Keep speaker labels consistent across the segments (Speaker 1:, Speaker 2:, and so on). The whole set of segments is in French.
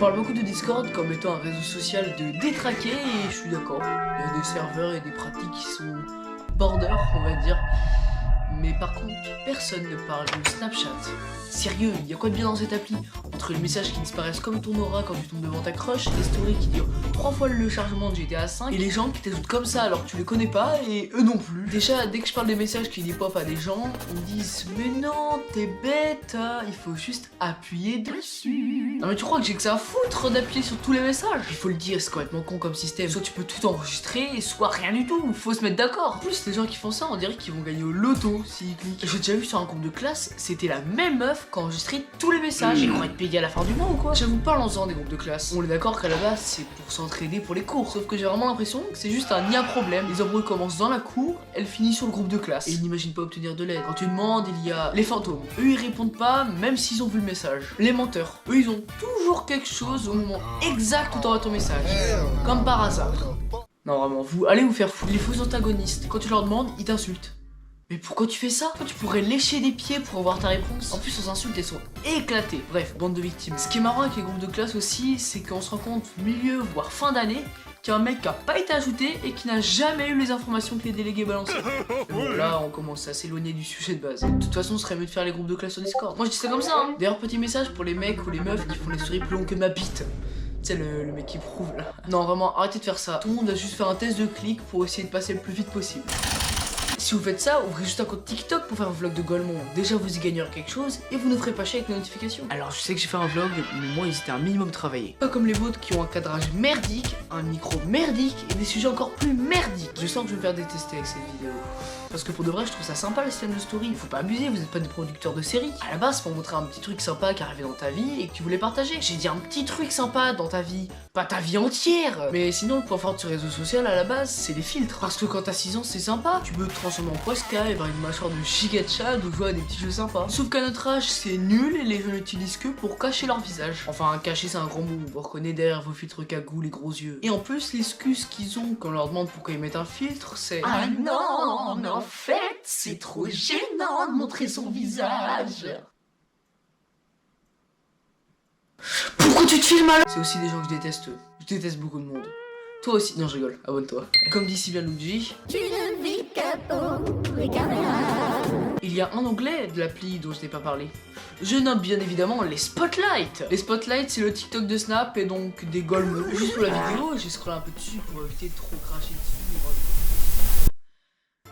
Speaker 1: parle beaucoup de Discord comme étant un réseau social de détraqué et je suis d'accord. Il y a des serveurs et des pratiques qui sont border, on va dire. Mais par contre, personne ne parle de Snapchat. Sérieux, il y a quoi de bien dans cette appli? Entre les messages qui disparaissent comme ton aura quand tu tombes devant ta crush, les stories qui durent 3 fois le chargement de GTA 5 et les gens qui t'ajoutent comme ça alors que tu les connais pas et eux non plus. Déjà, dès que je parle des messages qui dépopent à des gens, ils me disent mais non, t'es bête, il faut juste appuyer dessus. Non mais tu crois que j'ai que ça à foutre d'appuyer sur tous les messages? Il faut le dire, c'est complètement con comme système. Soit tu peux tout enregistrer, soit rien du tout. Faut se mettre d'accord. En plus, les gens qui font ça, on dirait qu'ils vont gagner au loto s'ils cliquent. J'ai déjà vu sur un groupe de classe, c'était la même meuf qui enregistrait tous les messages. Ils croient être payés à la fin du mois ou quoi? J'avoue, parlons-en des groupes de classe. On est d'accord qu'à la base, c'est pour s'entraider pour les cours. Sauf que j'ai vraiment l'impression que c'est juste un problème. Les embrouilles commencent dans la cour, elles finissent sur le groupe de classe. Et ils n'imaginent pas obtenir de l'aide. Quand tu demandes, il y a les fantômes. Eux, ils répondent pas, même s'ils ont vu le message. Les menteurs. Eux, ils ont toujours quelque chose au moment exact où t'envoies ton message. Comme par hasard. Non, vraiment, vous allez vous faire foutre. Les faux antagonistes, quand tu leur demandes, ils t'insultent. Mais pourquoi tu fais ça? Toi, tu pourrais lécher des pieds pour avoir ta réponse. En plus, aux insultes, elles sont éclatées. Bref, bande de victimes. Ce qui est marrant avec les groupes de classe aussi, c'est qu'on se rend compte milieu, voire fin d'année, qu'il y a un mec qui a pas été ajouté et qui n'a jamais eu les informations que les délégués balançaient. Bon, là, on commence à s'éloigner du sujet de base. De toute façon, ce serait mieux de faire les groupes de classe sur Discord. Moi, je dis ça comme ça, hein. D'ailleurs, petit message pour les mecs ou les meufs qui font les stories plus longues que ma bite. Tu sais, le mec qui prouve là. Non, vraiment, arrêtez de faire ça. Tout le monde a juste fait un test de clic pour essayer de passer le plus vite possible. Si vous faites ça, ouvrez juste un compte TikTok pour faire un vlog de Golemont. Déjà, vous y gagnerez quelque chose et vous ne ferez pas chier avec les notifications. Alors, je sais que j'ai fait un vlog, mais moi, ils étaient un minimum travaillés. Pas comme les vôtres qui ont un cadrage merdique, un micro merdique et des sujets encore plus merdiques. Je sens que je vais me faire détester avec cette vidéo. Parce que pour de vrai, je trouve ça sympa le système de story. Faut pas abuser, vous êtes pas des producteurs de séries. À la base, faut montrer un petit truc sympa qui arrivait dans ta vie et que tu voulais partager. J'ai dit un petit truc sympa dans ta vie, pas ta vie entière. Mais sinon, le point fort de ce réseau social à la base, c'est les filtres. Parce que quand t'as 6 ans, c'est sympa. Tu peux te transformer en Posca et avoir une mâchoire de giga de chat ou jouer à des petits jeux sympas. Sauf qu'à notre âge, c'est nul et les jeux n'utilisent que pour cacher leur visage. Enfin, cacher, c'est un grand mot. On reconnaît derrière vos filtres cagou les gros yeux. Et en plus, l'excuse qu'ils ont quand on leur demande pourquoi ils mettent un filtre, c'est
Speaker 2: ah non, mais en fait, c'est trop gênant de montrer son visage.
Speaker 1: Pourquoi tu te filmes alors? C'est aussi des gens que je déteste. Je déteste beaucoup de monde. Toi aussi. Non, je rigole. Abonne-toi. Comme dit si bien Luigi.
Speaker 2: Tu ne vis qu'à pour regarder.
Speaker 1: Il y a un onglet de l'appli dont je n'ai pas parlé. Je nomme bien évidemment les spotlights. Les spotlights, c'est le TikTok de Snap et donc des Golemont. Juste pour la vidéo, j'ai scrollé un peu dessus pour éviter de trop cracher dessus.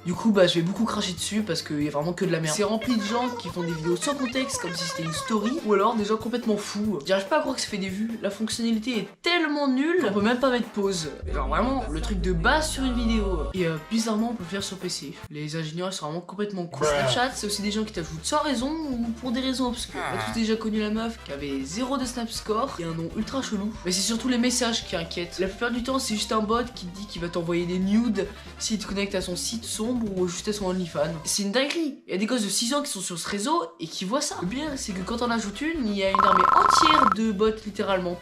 Speaker 1: Du coup, je vais beaucoup cracher dessus parce qu'il y a vraiment que de la merde. C'est rempli de gens qui font des vidéos sans contexte comme si c'était une story ou alors des gens complètement fous. J'arrive pas à croire que ça fait des vues. La fonctionnalité est tellement nulle qu'on peut même pas mettre pause. Genre vraiment, le truc de base sur une vidéo. Et bizarrement, on peut le faire sur PC. Les ingénieurs ils sont vraiment complètement cons. Snapchat, c'est aussi des gens qui t'ajoutent sans raison ou pour des raisons obscures. On a tous déjà connu la meuf qui avait 0 de Snap Score et un nom ultra chelou. Mais c'est surtout les messages qui inquiètent. La plupart du temps, c'est juste un bot qui te dit qu'il va t'envoyer des nudes s'il te connecte à son site sombre ou juste à son OnlyFans. C'est une dinguerie. Il y a des gosses de 6 ans qui sont sur ce réseau et qui voient ça. Le pire, c'est que quand on ajoute une, il y a une armée entière de bots littéralement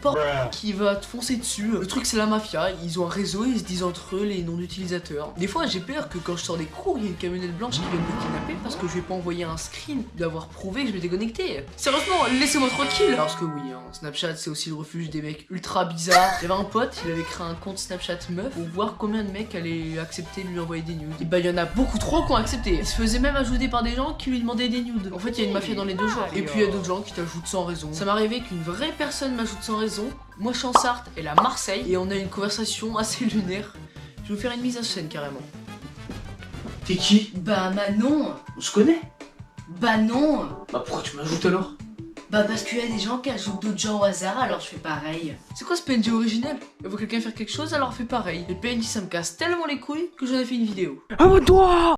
Speaker 1: qui va te foncer dessus. Le truc, c'est la mafia. Ils ont un réseau, ils se disent entre eux les noms d'utilisateurs. Des fois, j'ai peur que quand je sors des cours, il y ait une camionnette blanche qui vienne me kidnapper parce que je vais pas envoyer un screen d'avoir prouvé que je m'étais connecté. Sérieusement, laissez-moi tranquille. Parce que oui, hein, Snapchat, c'est aussi le refuge des mecs ultra bizarres. J'avais un pote, il avait créé un compte Snapchat meuf pour voir combien de mecs allaient accepter de lui envoyer des nudes. Et il y en a beaucoup trop qui ont accepté. Il se faisait même ajouter par des gens qui lui demandaient des nudes. En fait, il y a une mafia dans les deux genres. Et puis il y a d'autres gens qui t'ajoutent sans raison. Ça m'est arrivé qu'une vraie personne m'ajoute sans raison. Moi, je suis en Sarthe, elle à Marseille, et on a une conversation assez lunaire. Je vais vous faire une mise en scène carrément. T'es qui?
Speaker 2: Bah Manon.
Speaker 1: On se connaît?
Speaker 2: Bah non.
Speaker 1: Bah pourquoi tu m'ajoutes alors?
Speaker 2: Bah parce qu'il y a des gens qui ajoutent d'autres gens au hasard, alors je fais pareil.
Speaker 1: C'est quoi ce PNJ original? Il veut quelqu'un faire quelque chose, alors fais pareil. Le PNJ ça me casse tellement les couilles que j'en ai fait une vidéo.
Speaker 3: Abonne-toi!